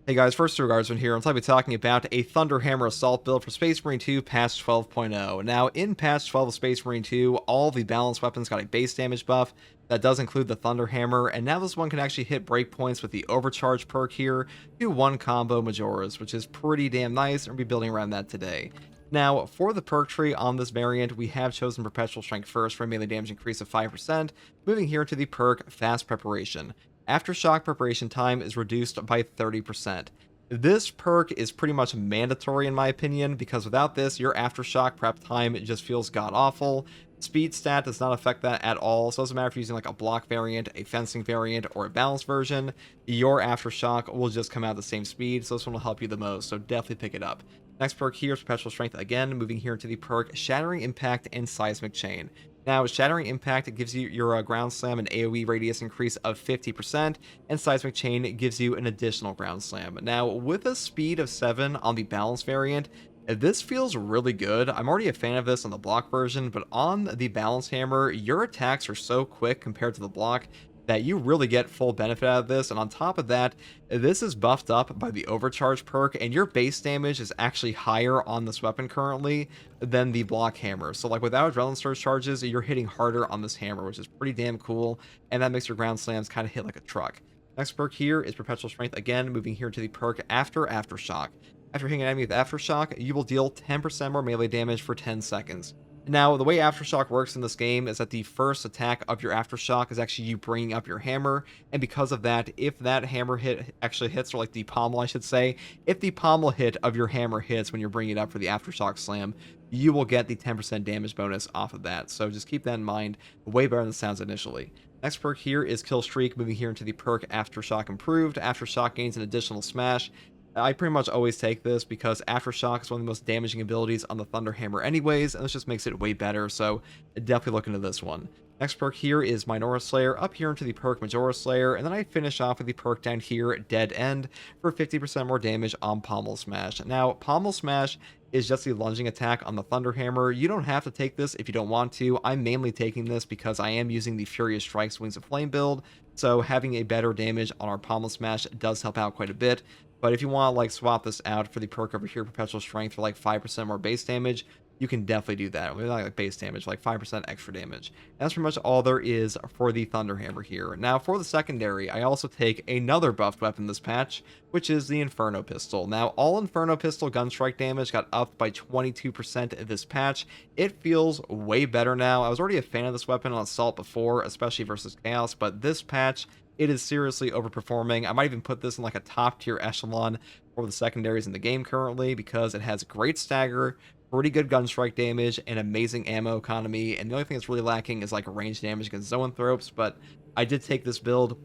Hey guys, First Regardsman here, and I'll be talking about a Thunderhammer Assault build for Space Marine 2 patch 12.0. Now, in patch 12 of Space Marine 2, all the balanced weapons got a base damage buff. That does include the Thunderhammer, and now this one can actually hit breakpoints with the Overcharge perk here to one combo Majoras, which is pretty damn nice, and we'll be building around that today. Now, for the perk tree on this variant, we have chosen Perpetual Strength first for a melee damage increase of 5%, moving here to the perk Fast Preparation. Aftershock preparation time is reduced by 30%. This perk is pretty much mandatory in my opinion, because without this, your Aftershock prep time just feels god-awful. Speed stat does not affect that at all, so it doesn't matter if you're using like a block variant, a fencing variant, or a balanced version, your Aftershock will just come out at the same speed, so this one will help you the most, so definitely pick it up. Next perk here is Perpetual Strength again, moving here into the perk Shattering Impact and Seismic Chain. Now, Shattering Impact gives you your Ground Slam and AoE radius increase of 50%, and Seismic Chain gives you an additional Ground Slam. Now, with a speed of 7 on the Balance variant, this feels really good. I'm already a fan of this on the block version, but on the Balance Hammer, your attacks are so quick compared to the block that you really get full benefit out of this. And on top of that, this is buffed up by the Overcharge perk, and your base damage is actually higher on this weapon currently than the block hammer. So like without Adrenaline Surge charges, you're hitting harder on this hammer, which is pretty damn cool, and that makes your ground slams kind of hit like a truck. Next perk here is Perpetual Strength again, moving here to the perk Aftershock. After hitting an enemy with Aftershock, you will deal 10% more melee damage for 10 seconds. Now, the way Aftershock works in this game is that the first attack of your Aftershock is actually you bringing up your hammer, and because of that, if that hammer hit actually hits, or like the pommel I should say, if the pommel hit of your hammer hits when you're bringing it up for the Aftershock slam, you will get the 10% damage bonus off of that, so just keep that in mind. Way better than it sounds initially. Next perk here is Kill Streak, moving here into the perk Aftershock Improved. Aftershock gains an additional smash. I pretty much always take this because Aftershock is one of the most damaging abilities on the Thunderhammer anyways, and this just makes it way better, so definitely look into this one. Next perk here is Minora Slayer, up here into the perk Majora Slayer, and then I finish off with the perk down here, Dead End, for 50% more damage on Pommel Smash. Now, Pommel Smash is just the lunging attack on the Thunderhammer. You don't have to take this if you don't want to. I'm mainly taking this because I am using the Furious Strikes Wings of Flame build, so having a better damage on our Pommel Smash does help out quite a bit. But if you want to like swap this out for the perk over here, Perpetual Strength, for like 5% more base damage, you can definitely do that. Maybe not like base damage, like 5% extra damage. And that's pretty much all there is for the Thunderhammer here. Now, for the secondary, I also take another buffed weapon this patch, which is the Inferno Pistol. Now, all Inferno Pistol gun strike damage got upped by 22% this patch. It feels way better now. I was already a fan of this weapon on Assault before, especially versus Chaos, but this patch, it is seriously overperforming. I might even put this in like a top tier echelon for the secondaries in the game currently, because it has great stagger, pretty good gun strike damage, and amazing ammo economy. And the only thing that's really lacking is like range damage against Zoanthropes, but I did take this build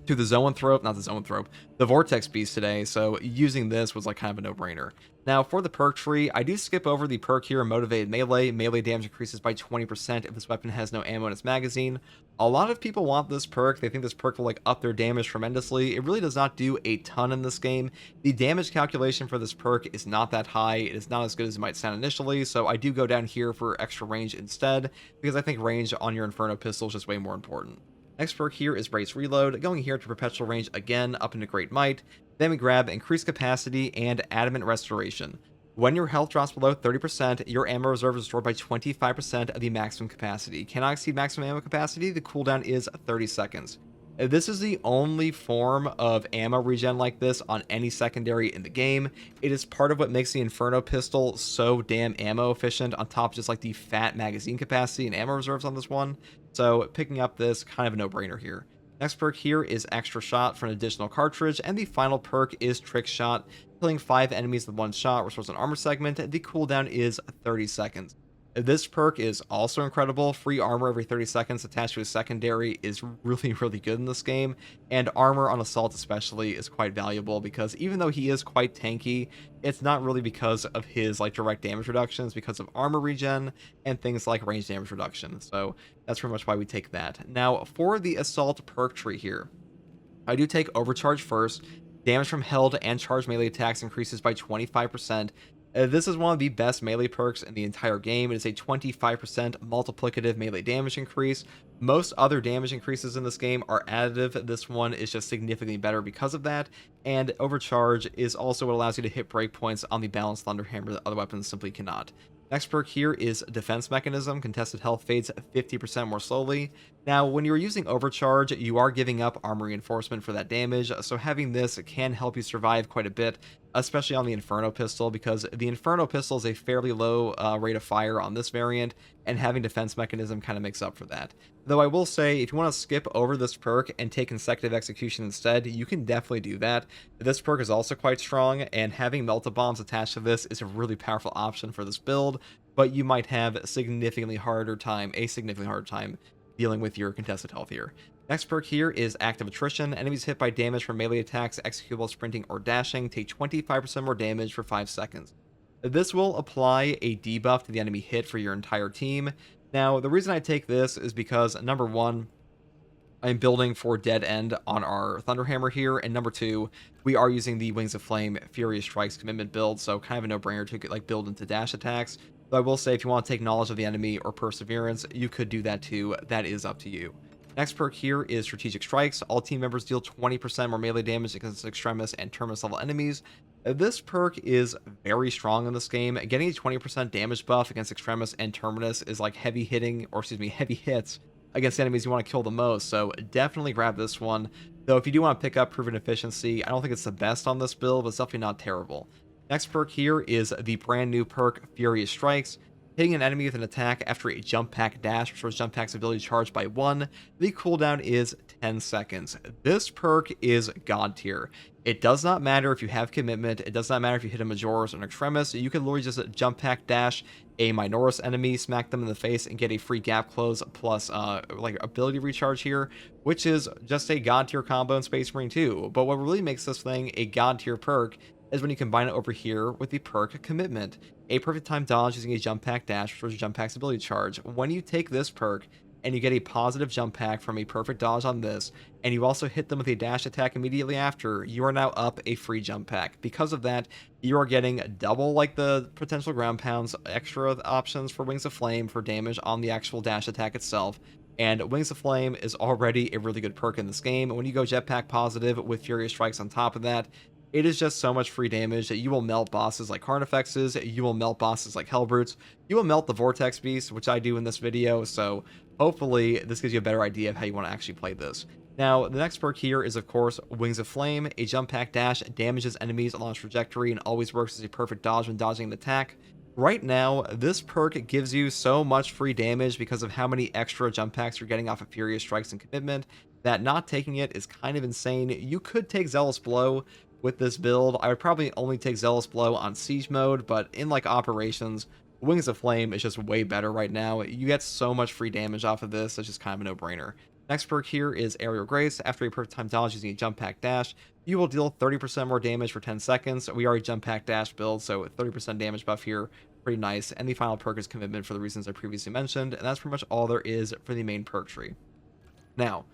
to the Zoanthrope, the Vortex Beast today, so using this was like kind of a no-brainer. Now, for the perk tree, I do skip over the perk here, Motivated Melee. Melee damage increases by 20% if this weapon has no ammo in its magazine. A lot of people want this perk. They think this perk will like up their damage tremendously. It really does not do a ton in this game. The damage calculation for this perk is not that high. It is not as good as it might sound initially, so I do go down here for extra range instead, because I think range on your Inferno Pistol is just way more important. Next perk here is Brace Reload, going here to Perpetual Range again, up into Great Might. Then we grab Increased Capacity and Adamant Restoration. When your health drops below 30%, your ammo reserve is restored by 25% of the maximum capacity. Cannot exceed maximum ammo capacity, the cooldown is 30 seconds. This is the only form of ammo regen like this on any secondary in the game. It is part of what makes the Inferno Pistol so damn ammo efficient, on top of just like the fat magazine capacity and ammo reserves on this one. So picking up this, kind of a no-brainer here. Next perk here is Extra Shot for an additional cartridge, and the final perk is Trick Shot, killing 5 enemies with 1 shot, restores an armor segment. The cooldown is 30 seconds. This perk is also incredible. Free armor every 30 seconds attached to a secondary is really, really good in this game. And armor on Assault especially is quite valuable, because even though he is quite tanky, it's not really because of his like direct damage reductions, because of armor regen and things like range damage reduction. So that's pretty much why we take that. Now, for the Assault perk tree here, I do take Overcharge first. Damage from held and charged melee attacks increases by 25%. This is one of the best melee perks in the entire game. It is a 25% multiplicative melee damage increase. Most other damage increases in this game are additive. This one is just significantly better because of that. And Overcharge is also what allows you to hit breakpoints on the balanced Thunderhammer that other weapons simply cannot. Next perk here is Defense Mechanism. Contested health fades 50% more slowly. Now, when you're using Overcharge, you are giving up armor reinforcement for that damage, so having this can help you survive quite a bit, especially on the Inferno Pistol, because the Inferno Pistol is a fairly low rate of fire on this variant, and having Defense Mechanism kind of makes up for that. Though I will say, if you want to skip over this perk and take Consecutive Execution instead, you can definitely do that. This perk is also quite strong, and having Melt-A-Bombs attached to this is a really powerful option for this build, but you might have a significantly harder time dealing with your contested health here. Next perk here is Active Attrition. Enemies hit by damage from melee attacks, executable, sprinting, or dashing take 25% more damage for 5 seconds. This will apply a debuff to the enemy hit for your entire team. Now, the reason I take this is because, number one, I'm building for Dead End on our Thunderhammer here, and number two, we are using the Wings of Flame Furious Strikes commitment build, so kind of a no-brainer to like build into dash attacks. But I will say, if you want to take Knowledge of the Enemy or Perseverance, you could do that too. That is up to you. Next perk here is Strategic Strikes. All team members deal 20% more melee damage against Extremis and Terminus level enemies. This perk is very strong in this game. Getting a 20% damage buff against Extremis and Terminus is like heavy hits against enemies you want to kill the most, so definitely grab this one. Though if you do want to pick up Proven Efficiency, I don't think it's the best on this build, but it's definitely not terrible. Next perk here is the brand new perk Furious Strikes. Hitting an enemy with an attack after a jump pack dash restores jump pack's ability to charge by 1. The cooldown is 10 seconds. This perk is god tier. It does not matter if you have commitment. It does not matter if you hit a Majoris or an Extremis. You can literally just jump pack dash a Minoris enemy, smack them in the face, and get a free gap close plus like ability recharge here, which is just a god tier combo in Space Marine 2. But what really makes this thing a god tier perk is when you combine it over here with the perk Commitment. A perfect time dodge using a jump pack dash restores your jump pack's ability charge. When you take this perk and you get a positive jump pack from a perfect dodge on this, and you also hit them with a dash attack immediately after, you are now up a free jump pack. Because of that, you are getting double like the potential ground pounds, extra options for Wings of Flame for damage on the actual dash attack itself. And Wings of Flame is already a really good perk in this game. When you go jetpack positive with Furious Strikes on top of that, it is just so much free damage that you will melt bosses like Carnifexes, you will melt bosses like Hellbrutes, you will melt the Vortex Beast, which I do in this video, so hopefully this gives you a better idea of how you want to actually play this. Now, the next perk here is, of course, Wings of Flame. A jump pack dash damages enemies along its trajectory and always works as a perfect dodge when dodging an attack. Right now, this perk gives you so much free damage because of how many extra jump packs you're getting off of Furious Strikes and Commitment, that not taking it is kind of insane. You could take Zealous Blow with this build. I would probably only take Zealous Blow on Siege mode, but in like operations, Wings of Flame is just way better right now. You get so much free damage off of this, it's just kind of a no-brainer. Next perk here is Aerial Grace. After a perfect time dodge using a jump pack dash, you will deal 30% more damage for 10 seconds. We are a jump pack dash build, so 30% damage buff here, pretty nice. And the final perk is Commitment for the reasons I previously mentioned, and that's pretty much all there is for the main perk tree. Now,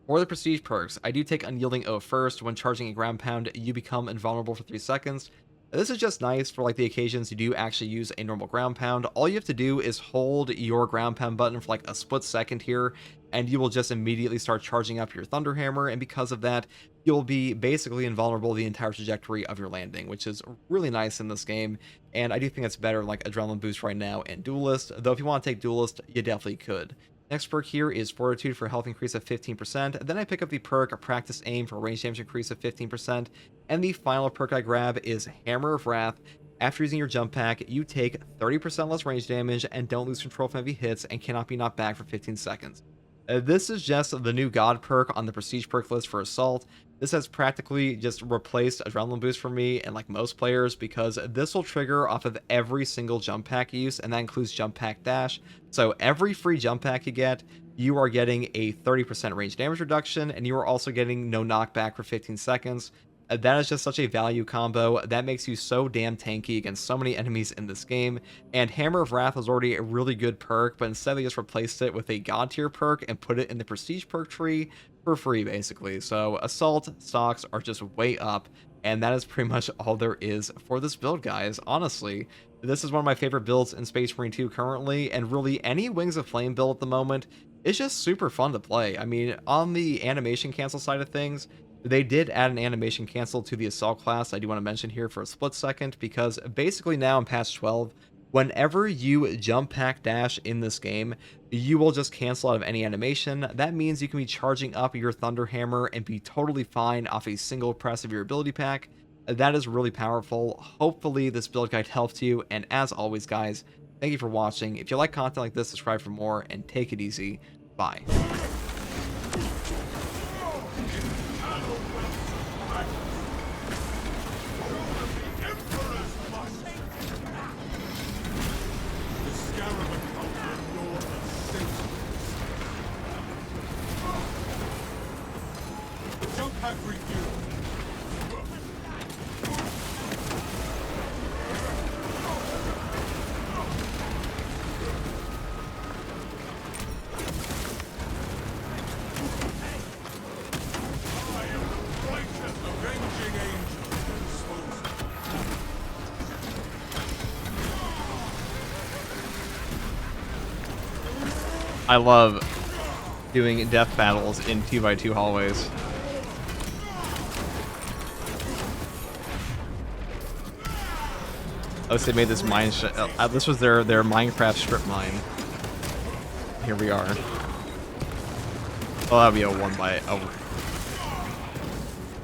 for the prestige perks, I do take Unyielding Oath first. When charging a ground pound, you become invulnerable for 3 seconds. This is just nice for like the occasions you do actually use a normal ground pound. All you have to do is hold your ground pound button for like a split second here, and you will just immediately start charging up your Thunderhammer, and because of that, you'll be basically invulnerable the entire trajectory of your landing, which is really nice in this game, and I do think it's better than like Adrenaline Boost right now and Duelist, though if you want to take Duelist, you definitely could. Next perk here is Fortitude for health increase of 15%. Then I pick up the perk Practice Aim for range damage increase of 15%. And the final perk I grab is Hammer of Wrath. After using your jump pack, you take 30% less range damage and don't lose control from heavy hits and cannot be knocked back for 15 seconds. This is just the new God perk on the Prestige perk list for Assault. This has practically just replaced Adrenaline Boost for me and like most players, because this will trigger off of every single jump pack use, and that includes jump pack dash. So every free jump pack you get, you are getting a 30% range damage reduction, and you are also getting no knockback for 15 seconds. That is just such a value combo. That makes you so damn tanky against so many enemies in this game. And Hammer of Wrath was already a really good perk, but instead they just replaced it with a God tier perk and put it in the Prestige perk tree for free, basically. So Assault stocks are just way up, and that is pretty much all there is for this build, guys. Honestly, this is one of my favorite builds in Space Marine 2 currently, and really any Wings of Flame build at the moment It's just super fun to play. I mean, on the animation cancel side of things, they did add an animation cancel to the assault class. I do want to mention here for a split second because basically now in patch 12, whenever you jump pack dash in this game, you will just cancel out of any animation. That means you can be charging up your Thunder Hammer and be totally fine off a single press of your ability pack. That is really powerful. Hopefully this build guide helped you, and as always guys, thank you for watching. If you like content like this, subscribe for more, and take it easy. Bye. I love doing death battles in 2x2 hallways. Oh, so they made this mine. This was their Minecraft strip mine. Here we are. Oh, that'll be a 1x. Oh,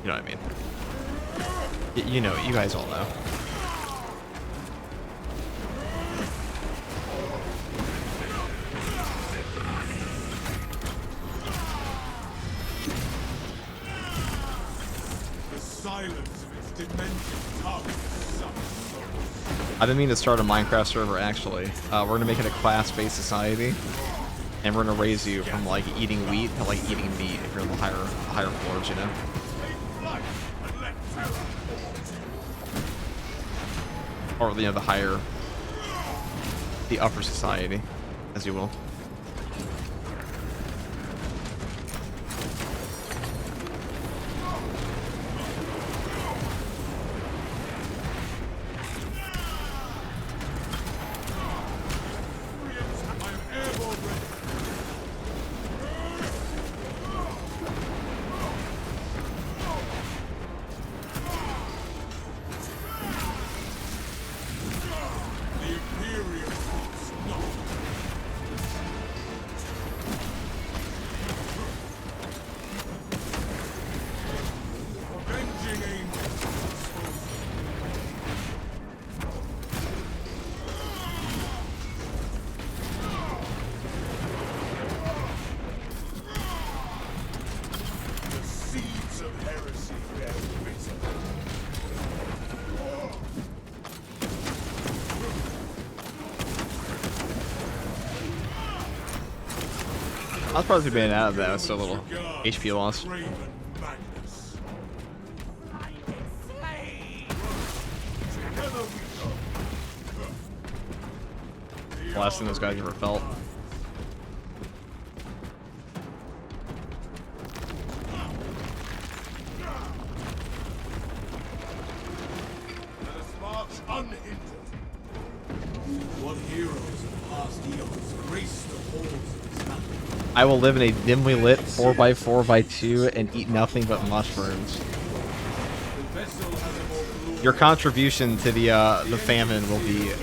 you know what I mean. You know, you guys all know. I didn't mean to start a Minecraft server, actually. We're gonna make it a class-based society, and we're gonna raise you from like eating wheat to like eating meat if you're in the higher floors, you know. Or you know, the upper society, as you will. I was probably being out of that with so little HP loss. Last thing those guys ever felt. I will live in a dimly lit 4x4x2 and eat nothing but mushrooms. Your contribution to the famine will be,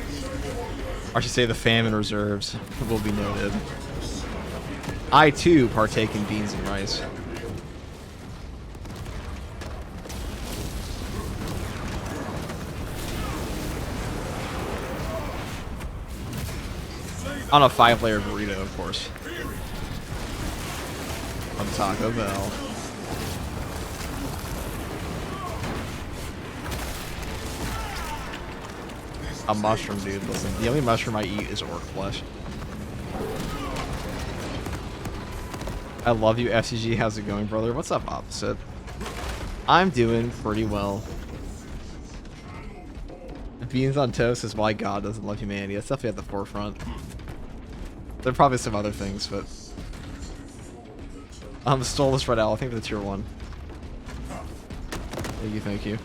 or I should say the famine reserves, will be noted. I too partake in beans and rice. On a 5-layer burrito, of course. From Taco Bell. A mushroom, dude. Listen, the only mushroom I eat is orc flesh. I love you, FCG. How's it going, brother? What's up, opposite? I'm doing pretty well. Beans on toast is why God doesn't love humanity. That's definitely at the forefront. There are probably some other things, but... Stole this Red Owl. I think that's tier 1. Thank you, thank you.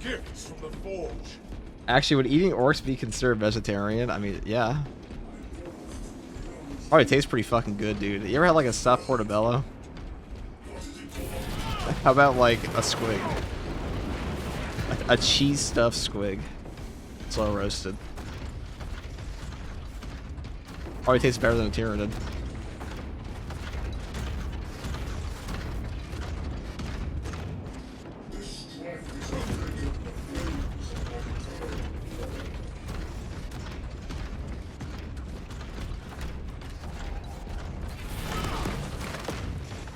Gifts from the forge. Actually, would eating orcs be considered vegetarian? I mean, yeah. Probably tastes pretty fucking good, dude. You ever had like a stuffed portobello? How about like a squig? A cheese stuffed squig. Slow roasted. Probably tastes better than a Tyranid.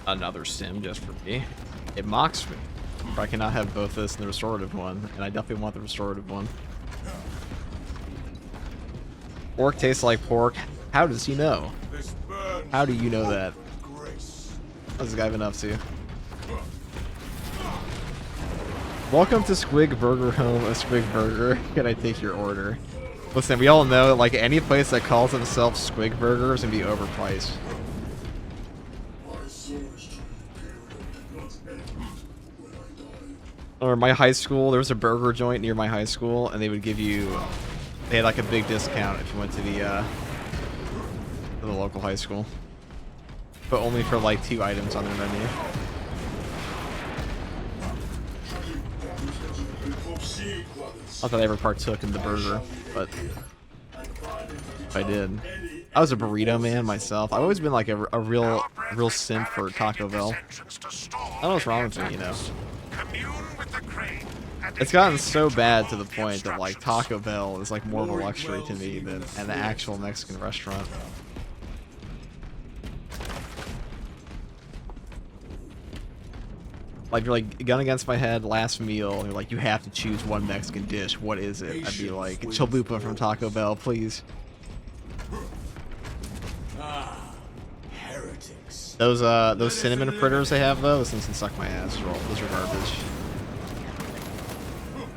Another sim just for me. It mocks me. I cannot have both this and the restorative one, and I definitely want the restorative one. Pork tastes like pork. How does he know? How do you know that? What's this guy been up to? Welcome to Squig Burger Home, a Squig Burger. Can I take your order? Listen, we all know like any place that calls themselves Squig Burger is gonna be overpriced. Or my high school, there was a burger joint near my high school, and they would give you, they had like a big discount if you went to the local high school, but only for like 2 items on their menu. Not that I ever partook in the burger, but if I did. I was a burrito man myself. I've always been like a real simp for Taco Bell. I don't know what's wrong with me, you know. It's gotten so bad to the point that like Taco Bell is like more of a luxury to me than an actual Mexican restaurant. Like you're like gun against my head, last meal, and you're like you have to choose one Mexican dish. What is it? I'd be like chalupa from Taco Bell, please. Those cinnamon fritters they have though, those things can suck my ass. Those are garbage.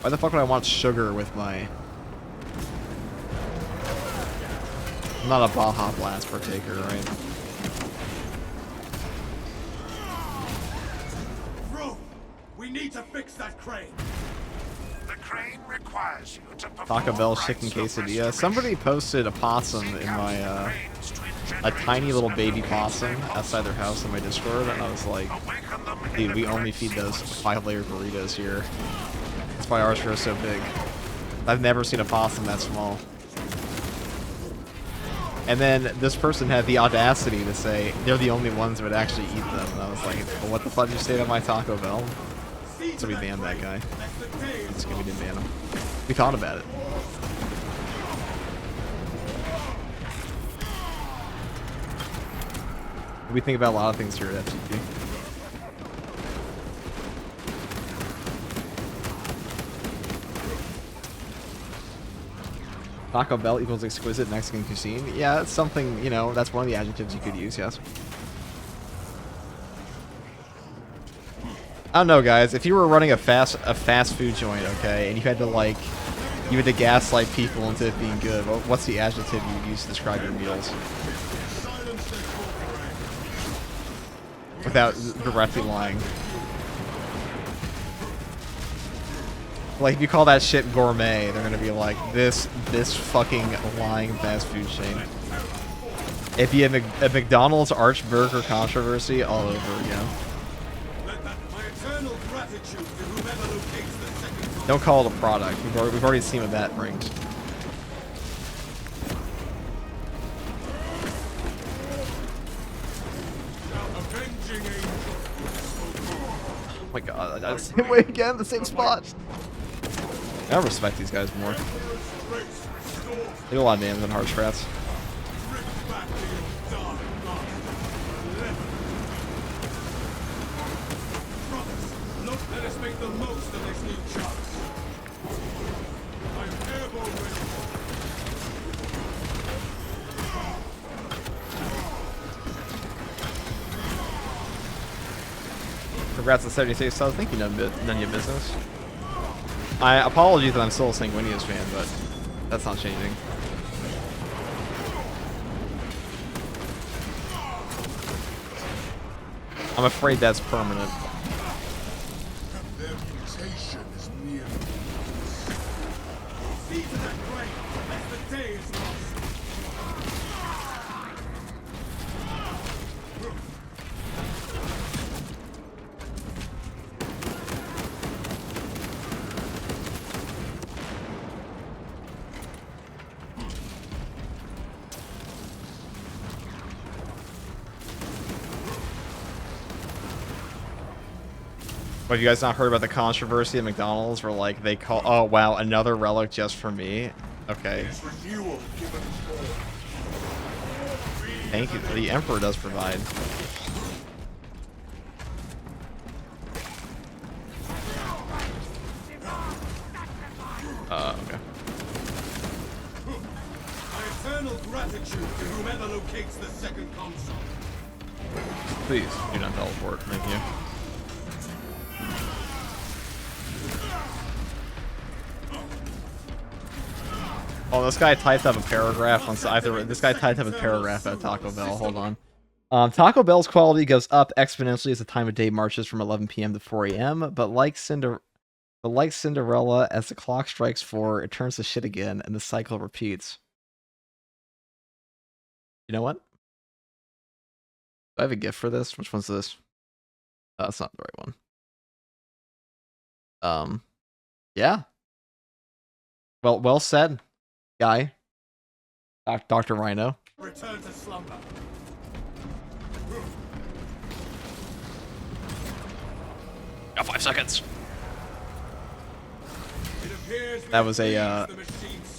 Why the fuck would I want sugar with my... I'm not a Baja Blast partaker, right? Bro, we need to fix that crane. The crane requires you to Taco Bell chicken quesadilla. Somebody posted a possum in my, a tiny little baby possum outside their house in my Discord, and I was like, dude, we only feed those 5-layer burritos here. That's why ours grows so big. I've never seen a possum that small. And then this person had the audacity to say they're the only ones that would actually eat them. And I was like, well, what the fuck did you say to my Taco Bell? So we banned that guy. Just kidding, we didn't ban him. We thought about it. We think about a lot of things here at FGP. Taco Bell equals exquisite Mexican cuisine. Yeah, it's something, you know, that's one of the adjectives you could use, yes. I don't know, guys. If you were running a fast food joint, okay, and you had to gaslight people into it being good, what's the adjective you would use to describe your meals? Without directly lying. Like, if you call that shit gourmet, they're gonna be like, this fucking lying fast food chain. It'd be a McDonald's Arch Burger controversy all over again. Don't call it a product. We've already seen what that brings. Oh my god, I same way again, the same spot. I respect these guys more. They do a lot of damage on hard strats. Let us make the most of this new chance. I'm airborne ready. Congrats on 76 subs. Thank you, none of your business. I apologize that I'm still a Sanguinius fan, but that's not changing. I'm afraid that's permanent. Their mutation is near. But have you guys not heard about the controversy at McDonald's where, like, they call... Oh, wow, another relic just for me? Okay. Thank you. The Emperor does provide. Okay. My eternal gratitude to whomever locates the second console. Please do not teleport. Thank you. Oh, this guy typed up a paragraph on this guy typed up a paragraph at Taco Bell. Hold on. Taco Bell's quality goes up exponentially as the time of day marches from 11 p.m. to 4 a.m. But like Cinderella, as the clock strikes 4, it turns to shit again, and the cycle repeats. You know what? Do I have a gift for this? Which one's this? That's not the right one. Yeah. Well said, guy. Dr. Rhino. Return to slumber. Got 5 seconds. It appears That was a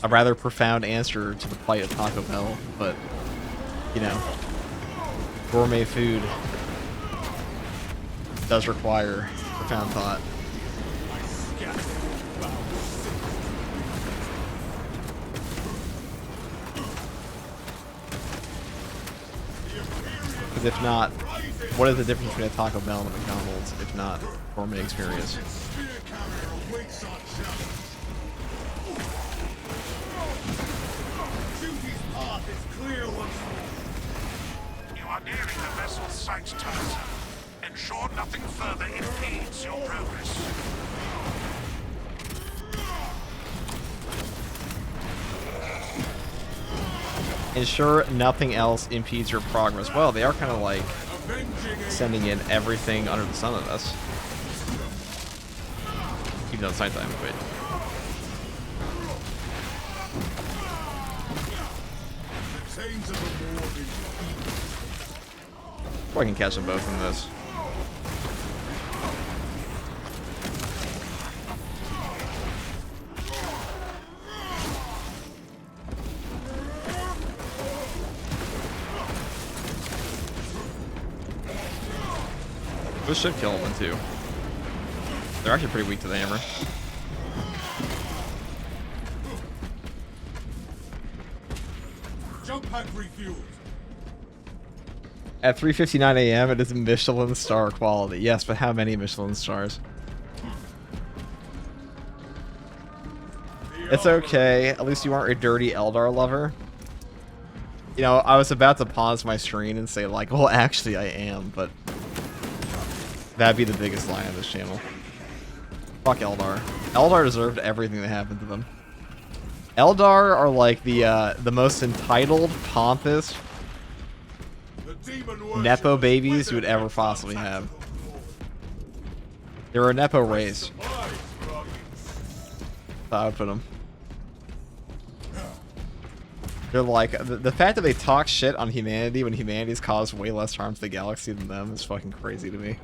rather profound answer to the plight of Taco Bell, but you know, gourmet food does require profound thought. Because if not, what is the difference between a Taco Bell and a McDonald's if not gourmet experience? You are nearing the vessel's sight, Thomas. Ensure nothing further impedes your progress. Ensure nothing else impedes your progress. Well, they are kind of like sending in everything under the sun at us. Even though it's nighttime, but... Or I can catch them both in this. This should kill them too. They're actually pretty weak to the hammer. Jump pack refueled. At 3:59 a.m., it is Michelin star quality. Yes, but how many Michelin stars? It's okay. At least you aren't a dirty Eldar lover. You know, I was about to pause my screen and say, like, well, actually, I am, but that'd be the biggest lie on this channel. Fuck Eldar. Eldar deserved everything that happened to them. Eldar are like the most entitled, pompous, Nepo babies you would ever possibly have. They were a Nepo race. I would put them. They're like, the fact that they talk shit on humanity when humanity's caused way less harm to the galaxy than them is fucking crazy to me.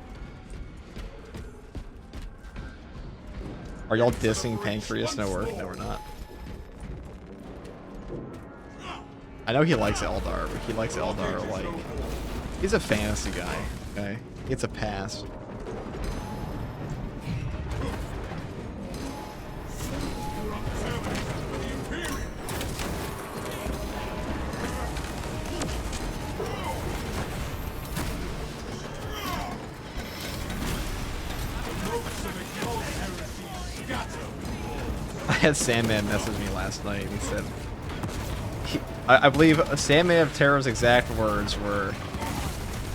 Are y'all dissing Pancreas? No, we're not. I know he likes Eldar, but he likes Eldar like... He's a fantasy guy, okay? He gets a pass. I had Sandman message me last night and he said... I believe Sandman of Terror's exact words were...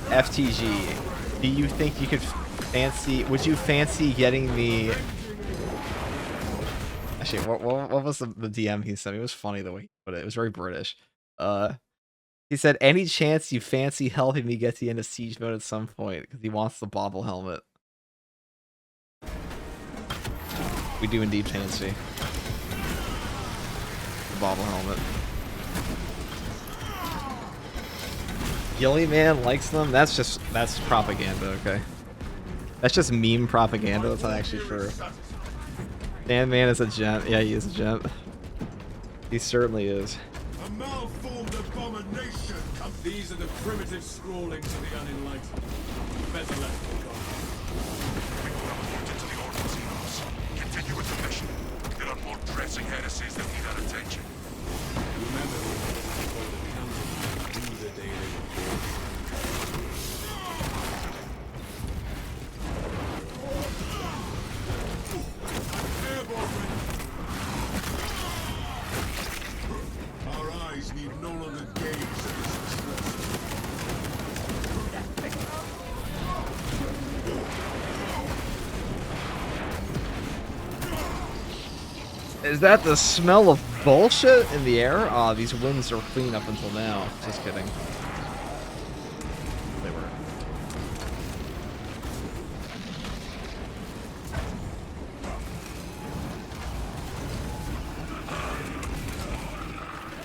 FTG, do you think you could fancy... Would you fancy getting the... Actually, what was the DM he sent me? It was funny the way he put it. It was very British. He said, any chance you fancy helping me get to the end of Siege mode at some point? Because he wants the bobble helmet. We do indeed fancy the bobble helmet. Gilly Man likes them? That's propaganda, okay. That's just meme propaganda. That's not actually true. Sandman is a gent. Yeah, he is a gent. He certainly is. A malformed abomination! These are the primitive scrawlings of the unenlightened. Better let them go. Appointed to the Ordnance Heroes. Continue with the mission. There are more pressing heresies that need our attention. Remember, before the council, do the daily report. Our eyes need no longer gaze at this distress. Is that the smell of bullshit in the air? Aw, these winds are clean up until now. Just kidding. They were.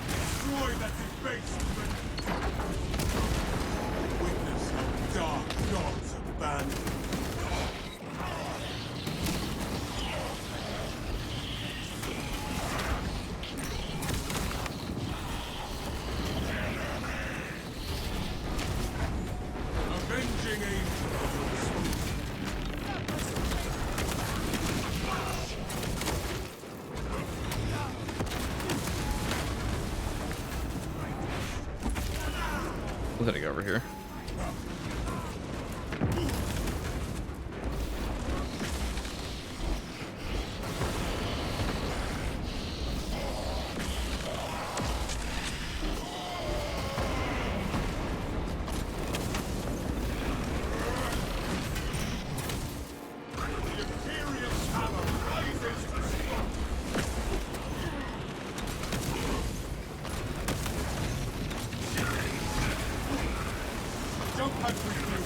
Destroy that debasement! Witness how dark gods abandon. Avenging angel. I'm gonna go over here. Imperial hammer rises to strike. Jump and review.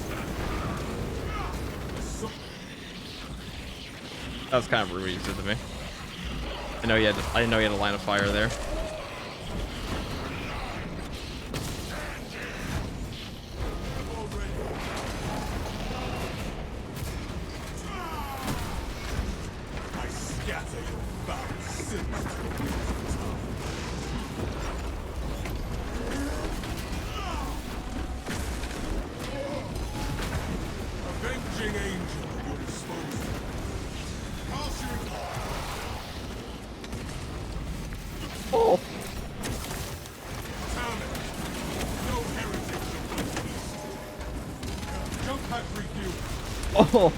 That was kind of rude what you did to me. I know you had. I didn't know you had a line of fire there. I scatter your foul sins. Avenging angel at your disposal. Cast your Oh. talent. No heritage of the east. Jump pack review. Oh.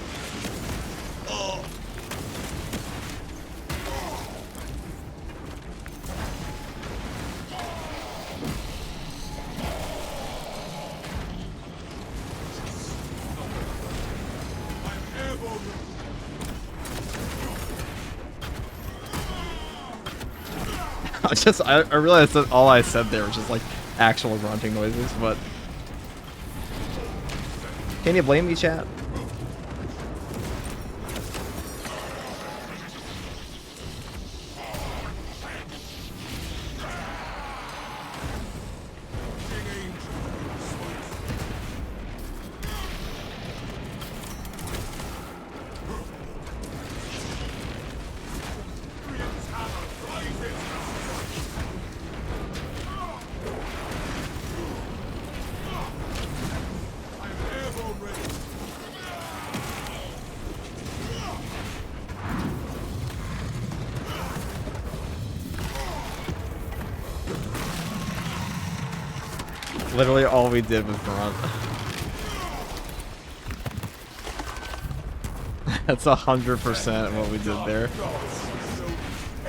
I'm airborne. I realized that all I said there was just like actual grunting noises, but can you blame me, chat? Avenging angel at your disposal. Imperial's hammer rises. I am airborne ready. Literally all we did was grunt. That's 100% what we did there.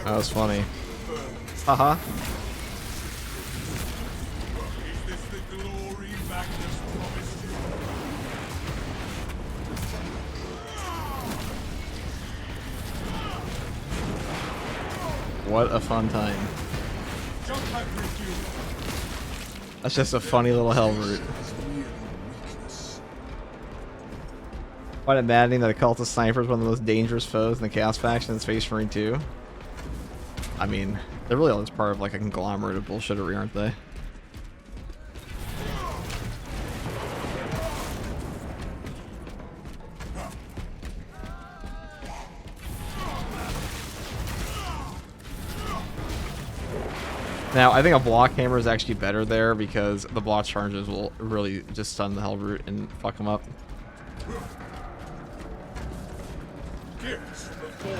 That was funny. Haha. Is this the glory Magnus promised you? What a fun time. Jump pack review. That's just a funny little hell route. Find it maddening that a cult of sniper is one of the most dangerous foes in the Chaos faction in Space Marine 2. I mean, they're really all just part of like a conglomerate of bullshittery, aren't they? Now, I think a block hammer is actually better there because the block charges will really just stun the Hellbrute and fuck them up. Gifts from the forge.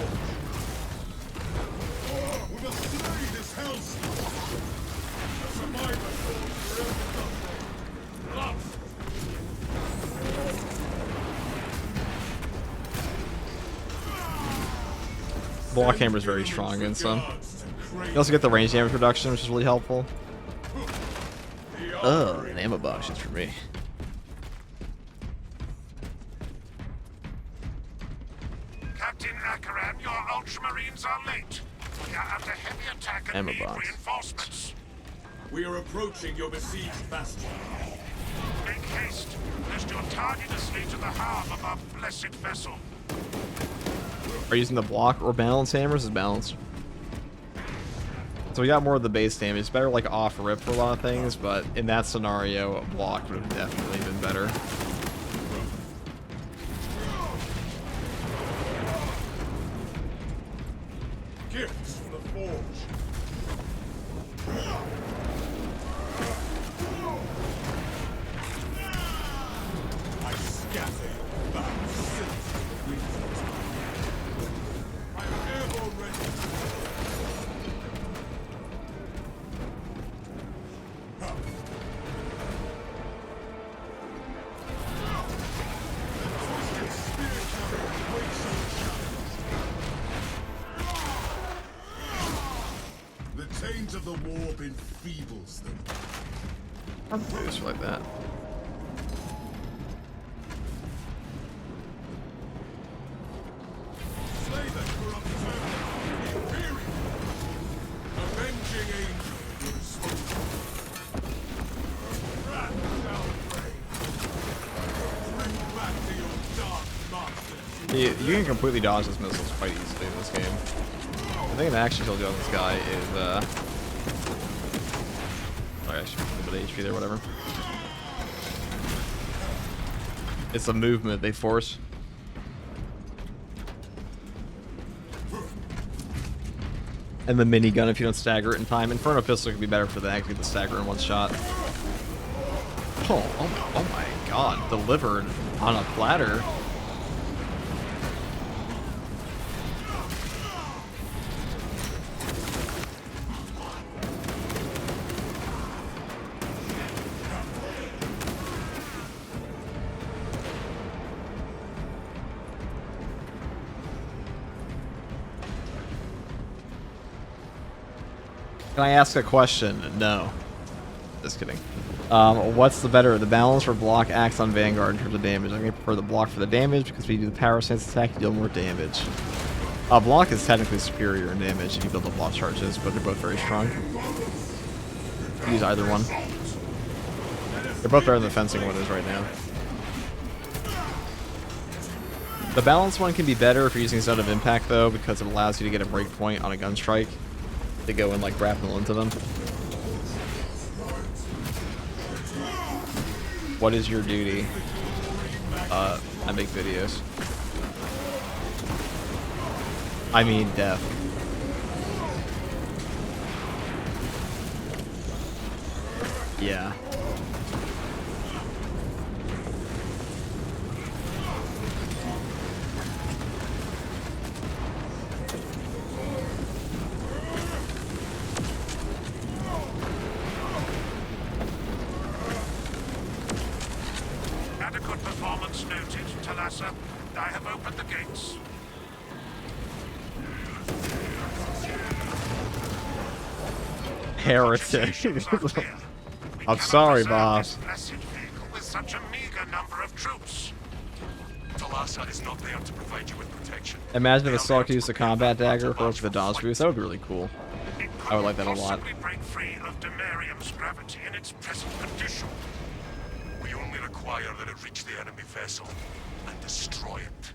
Oh, we must slay this hellstorm. A survivor falls forever suffering. Love. Block hammer is very strong against them. You also get the range damage reduction, which is really helpful. Oh, an ammo box is for me. Captain Akaran, your Ultramarines are late. We are under heavy attack and Ammo need box. reinforcements. We are approaching your besieged bastion. Make haste, lest your tardiness lead to the harm of our blessed vessel. Are you using the block or balance hammers? Is balanced. So we got more of the base damage. It's better like off rip for a lot of things, but in that scenario, a block would have definitely been better. Gifts from the forge. I scatter your back sins to the winds. I am ever ready. Twisted spear carrier waits on the challenge. The chains of the warp enfeebles them. Just like that. Slay the corrupt servant of the Imperium. Avenging angel, your spokesman. Rat shall reign. Trek back to your dark masters. You can completely dodge his missiles quite easily in this game. I think an action told you on this guy is sorry, I should put a bit of HP there, whatever. It's a movement they force. And the minigun if you don't stagger it in time. Inferno pistol could be better for that, get the stagger in one shot. Oh my god, delivered on a platter. Can I ask a question? No. Just kidding. What's the better, the balance or block axe on Vanguard in terms of damage? I prefer the block for the damage because when you do the power stance attack, you deal more damage. Block is technically superior in damage if you build up block charges, but they're both very strong. Use either one. They're both better than the fencing one is right now. The balance one can be better if you're using Zone of Impact though, because it allows you to get a break point on a gun strike to go and like grapple into them. What is your duty? I make videos. I mean death. Yeah. Adequate performance noted, Talassa. I have opened the gates. Heretic. We I'm cannot sorry, preserve boss. this blessed vehicle with such a meager number of troops. Talassa is not there to provide you with protection. Imagine if Assault used a combat dagger for the dodge boost. That would be really cool. It I would like that a couldn't lot. possibly break free of Demarium's gravity in its present condition. We only require that it reach the enemy vessel and destroy it.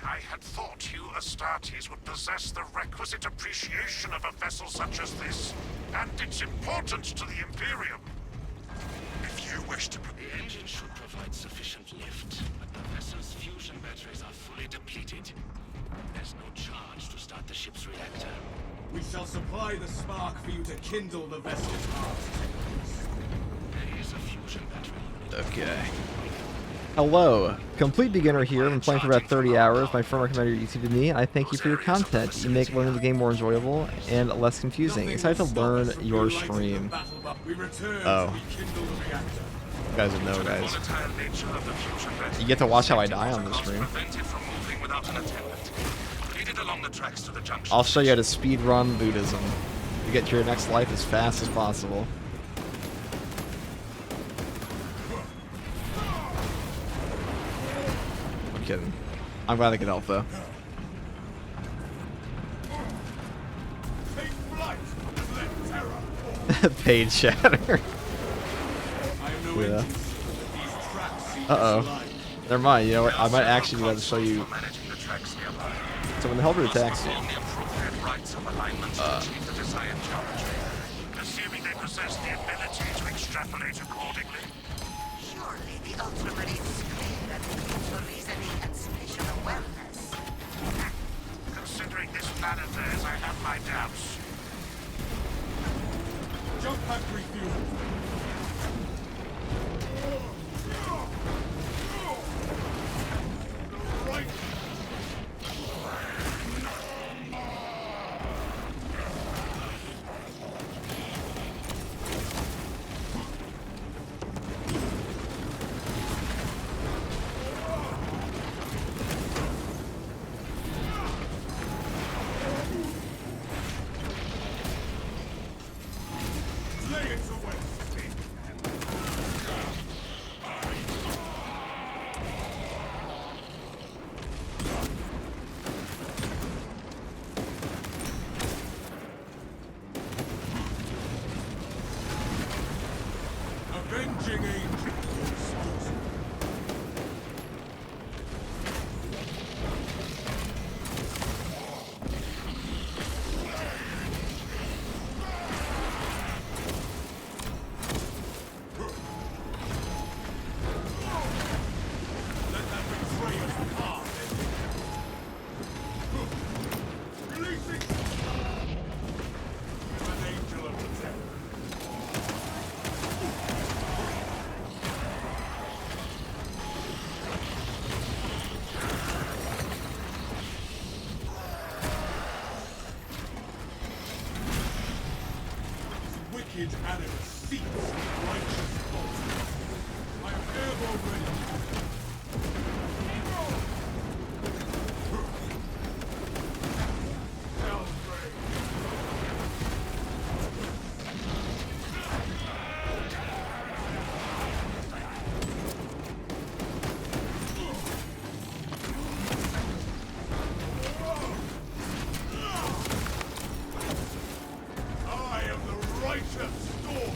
I had thought you Astartes would possess the requisite appreciation of a vessel such as this, and its importance to the Imperium. If you wish to The engine should provide sufficient lift, but the vessel's fusion batteries are fully depleted. There's no charge to start the ship's reactor. We shall supply the spark for you to kindle the vessel's heart. There is a fusion battery unit. Okay. Hello, complete beginner here. I've been playing for about 30 hours. My friend recommended your YouTube to me, and I thank you for your content. You make learning the game more enjoyable and less confusing. Excited to learn your stream. Oh. You guys would know, guys. You get to watch how I die on the stream. I'll show you how to speedrun Buddhism. You get to your next life as fast as possible. I'm kidding. I'm glad I could help though. Paid shatter. Yeah. Uh-oh. Never mind, you know what? I might actually be able to show you. So when the Hellbird attacks you, Assuming they possess the ability to extrapolate accordingly. Surely the Ultramarines claim that it gives for reasoning and spatial awareness. Considering this plan of theirs, I have my doubts. Jump pack refuel. Right. Lay it to waste. Avenging Angel. Let that betrayer's path end. Releasing. An angel of the dead. Wicked animus seeks righteous fault. I am airborne ready. Hellbray. I am the righteous storm.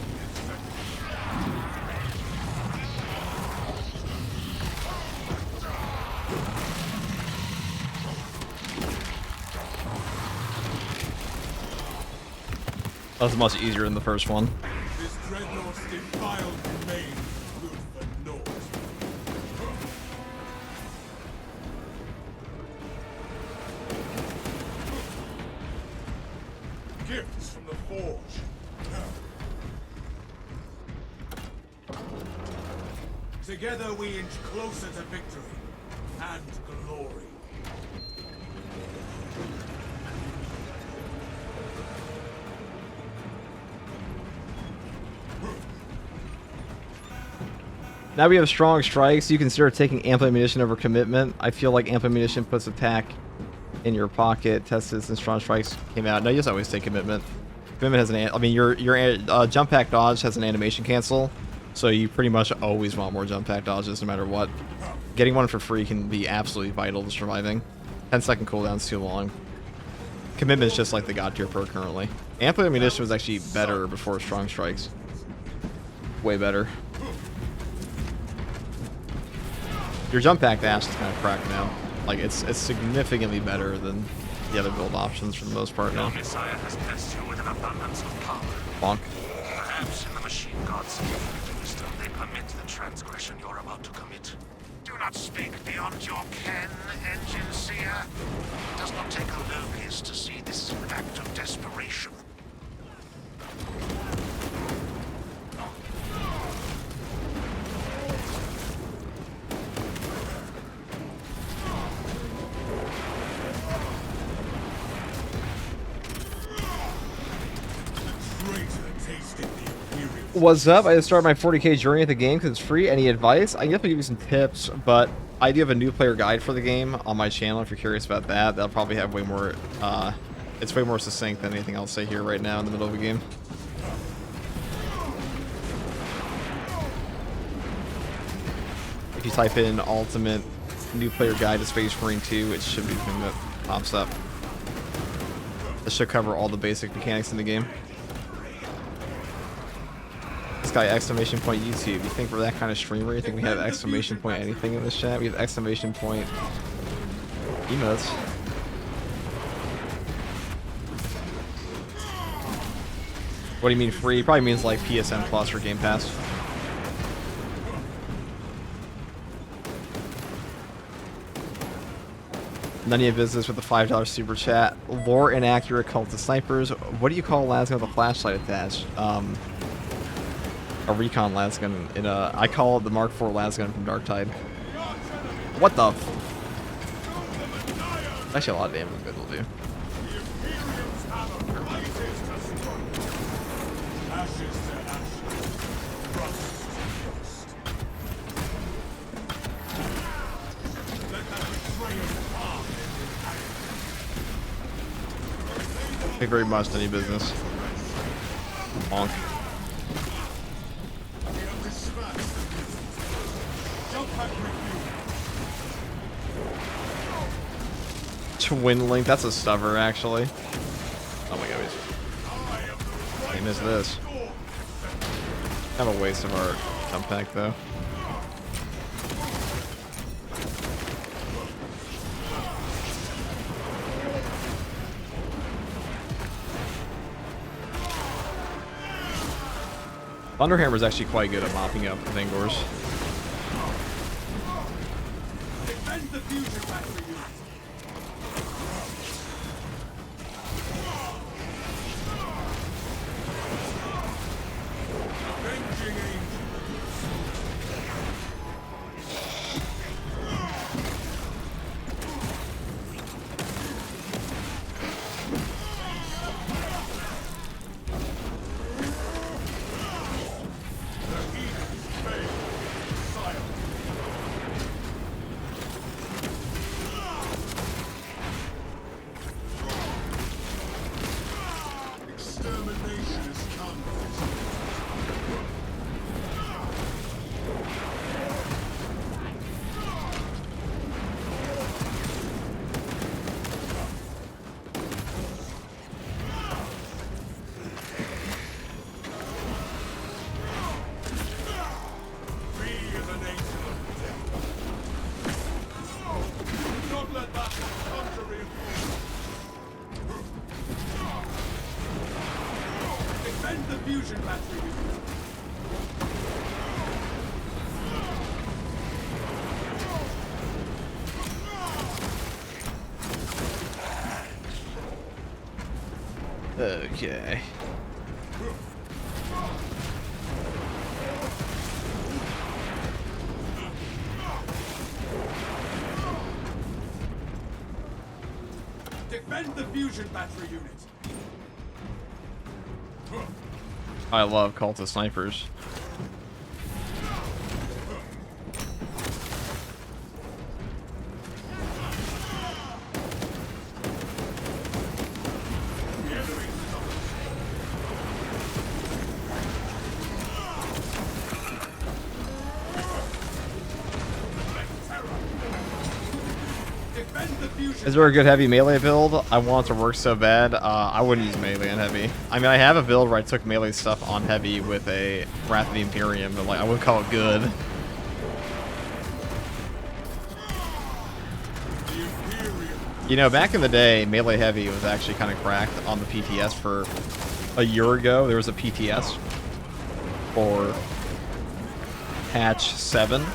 that was much easier than the first one. This dreadnought's defiled remains good for naught. Gifts from the forge. Together we inch closer to victory and glory. Now we have strong strikes. You consider taking ample ammunition over commitment. I feel like ample ammunition puts attack in your pocket. Tested since strong strikes came out. No, you just always take commitment. Commitment has I mean, your jump pack dodge has an animation cancel, so you pretty much always want more jump pack dodges no matter what. Getting one for free can be absolutely vital to surviving. 10-second cooldown's too long. Commitment is just like the god tier perk currently. Ample ammunition was actually better before strong strikes. Way better. Your jump pack dash is kind of cracked now. Like it's significantly better than the other build options for the most part now. Messiah has blessed you with an abundance of power. Bonk. Perhaps in the machine god's infinite wisdom they permit the transgression you're about to commit. Do not speak. The beyond your ken, Engine Seer? It does not take a locust to see this is an act of desperation. What's up? I just started my 40k journey at the game because it's free. Any advice? I can definitely give you some tips, but I do have a new player guide for the game on my channel if you're curious about that. That'll probably have way more, it's way more succinct than anything I'll say here right now in the middle of a game. If you type in Ultimate New Player Guide to Space Marine 2, it should be the thing that pops up. This should cover all the basic mechanics in the game. This guy, exclamation point YouTube. You think we're that kind of streamer? You think we have exclamation point anything in this chat? We have exclamation point emotes. What do you mean free? Probably means like PSN Plus or Game Pass. None of your business with the $5 super chat. Lore inaccurate cult of snipers. What do you call a lasgun with a flashlight attached? A recon lasgun in a. I call it the Mark IV lasgun from Darktide. What the? Actually, a lot of damage it'll do. Thank you very much, any business. Honk. Twin Link, that's a stubber actually. Oh my god, what game is this? Kind of a waste of our jump pack though. Thunderhammer is actually quite good at mopping up the Vengors. Defend the fusion factory unit. Avenging angel. Extermination has come. We as a nation of death. Do not let that come to reinforce. Defend the fusion battery unit. Okay. Defend the fusion battery unit. I love Cult of Snipers. Defend the fusion. Is there a good heavy melee build? I want it to work so bad. I wouldn't use melee and heavy. I mean, I have a build where I took melee stuff on heavy with a Wrath of the Imperium, but like I wouldn't call it good. You know, back in the day, melee heavy was actually kind of cracked on the PTS for a year ago. There was a PTS for patch 7.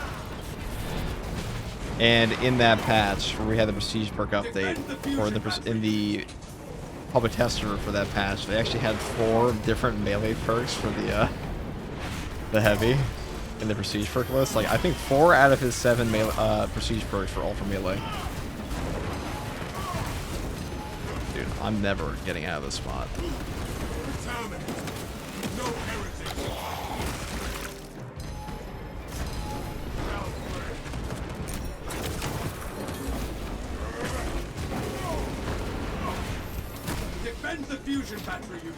And in that patch where we had the prestige perk update, or in the public tester for that patch, they actually had 4 different melee perks for the heavy in the prestige perk list. Like I think 4 out of his 7 melee, prestige perks were all for melee. Dude, I'm never getting out of this spot. Determined. No heritage. Defend the fusion battery unit.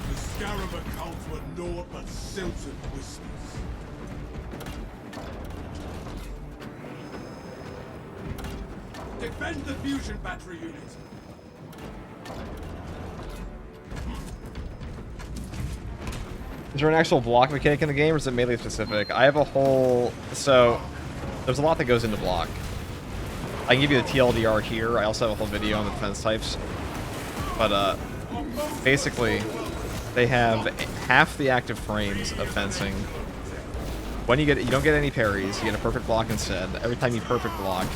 The Scarab accounts were naught but silted whispers. Defend the fusion battery unit. Is there an actual block mechanic in the game, or is it melee specific? I have a whole... So, there's a lot that goes into block. I can give you the TLDR here. I also have a whole video on the defense types. But, basically, they have half the active frames of fencing. When you don't get any parries, you get a perfect block instead. Every time you perfect block,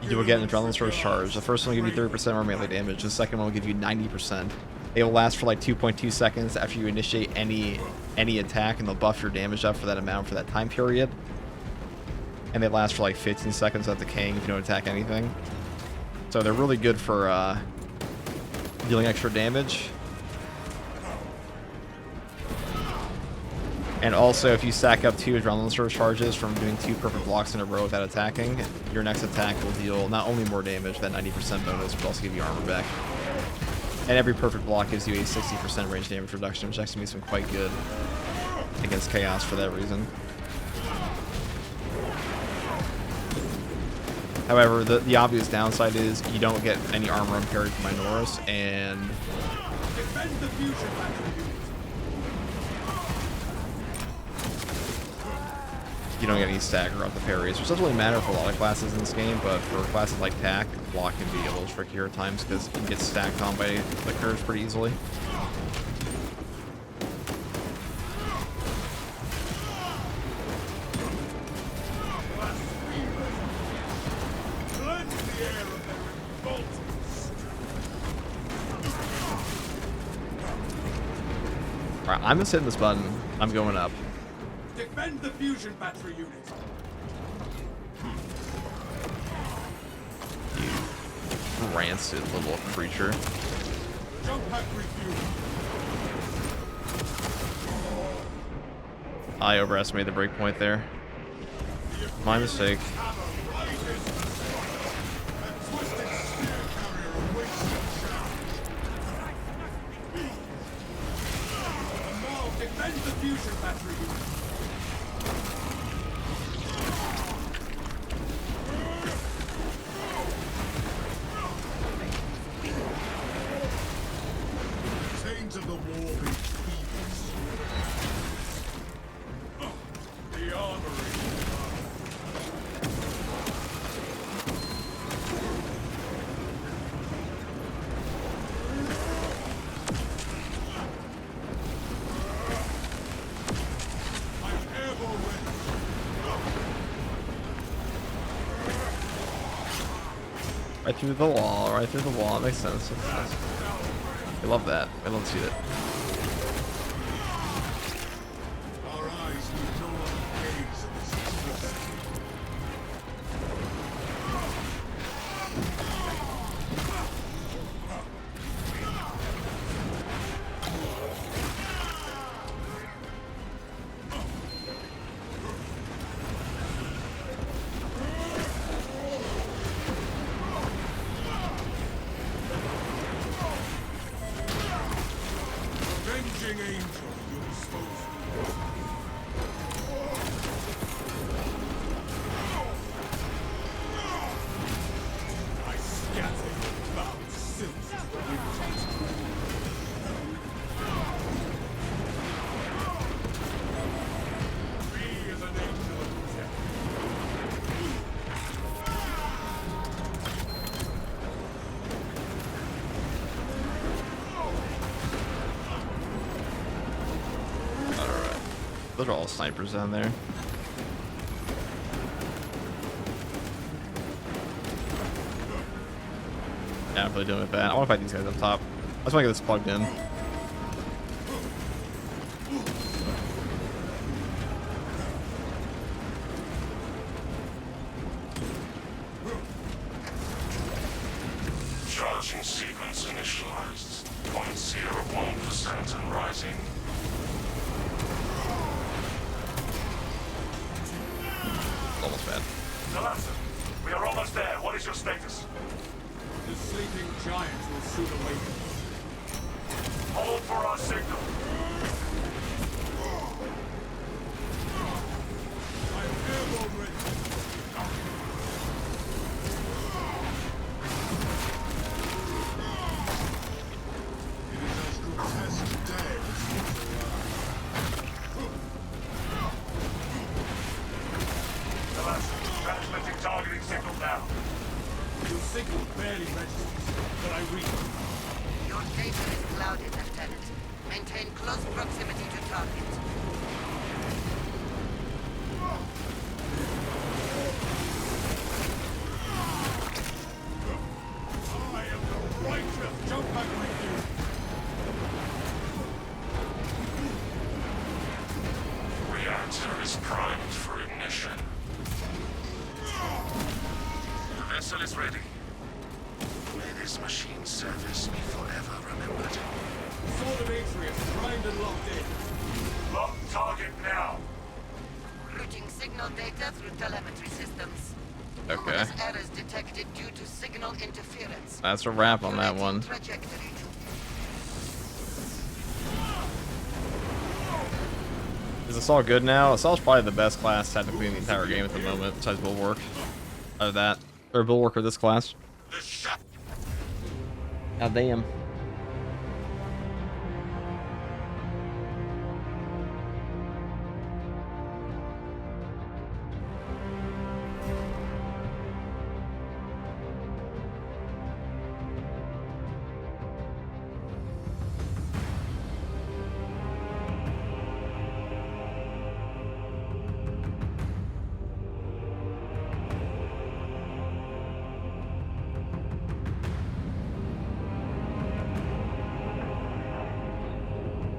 you will get an adrenaline surge charge. The first one will give you 30% more melee damage. The second one will give you 90%. They will last for like 2.2 seconds after you initiate any attack, and they'll buff your damage up for that amount for that time period. And they last for like 15 seconds without decaying if you don't attack anything. So they're really good for dealing extra damage. And also, if you stack up 2 adrenaline surge charges from doing 2 perfect blocks in a row without attacking, your next attack will deal not only more damage, that 90% bonus, but also give you armor back. And every perfect block gives you a 60% range damage reduction, which actually makes them quite good against Chaos for that reason. However, the obvious downside is you don't get any armor unparried from Minoris, and Defend the fusion battery unit. you don't get any stagger up the parries, which doesn't really matter for a lot of classes in this game, but for classes like TAC, block can be a little trickier at times because you can get stacked on by the curves pretty easily. Cleanse the air of their revolting strength. Alright, I'm just hitting this button. I'm going up. Defend the fusion battery unit. You rancid little creature. Jump pack refuel. I overestimated the breakpoint there. My mistake. Defend the fusion battery unit. Chains of the war be thieves. The armory. Right through the wall, right through the wall. It makes sense. Makes sense. I love that. I love to see it. Our eyes need no other gaze of this atrocity. Those are all snipers down there. Yeah, I'm really doing it bad. I want to fight these guys up top. I just want to get this plugged in. Charging sequence initialized. 0.01% and rising. Almost bad. Talassa, we are almost there. What is your status? The sleeping giants will soon awaken. Hold for our signal. I'm airborne ready. It is as grotesque day as Talassa, transmitting targeting signal now. your signal barely registers, but I read it. Your data is clouded, Lieutenant. Maintain close proximity to target. I am the righteous. Jump back with you. Reactor is primed for ignition. The vessel is ready. May this machine service be forever remembered. Sword of Atreus primed and locked in. Lock target now. Routing signal data through telemetry systems. Okay. Numerous errors detected due to signal interference. That's a wrap on that Correcting one. Trajectory. Is Assault good now? Assault's probably the best class technically in the entire game at the moment, besides Bulwark. Or that. Or Bulwark or this class. The shot. God damn.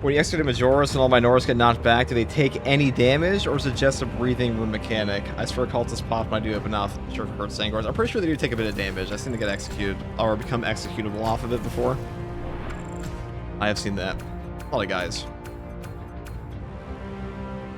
When you execute a Majoris and all my Norse get knocked back, do they take any damage, or is it just a breathing room mechanic? I swear cultists pop when I do open off sure hurt Sangors. I'm pretty sure they do take a bit of damage. I've seen them get executed, or become executable off of it before. I have seen that. A lot of guys.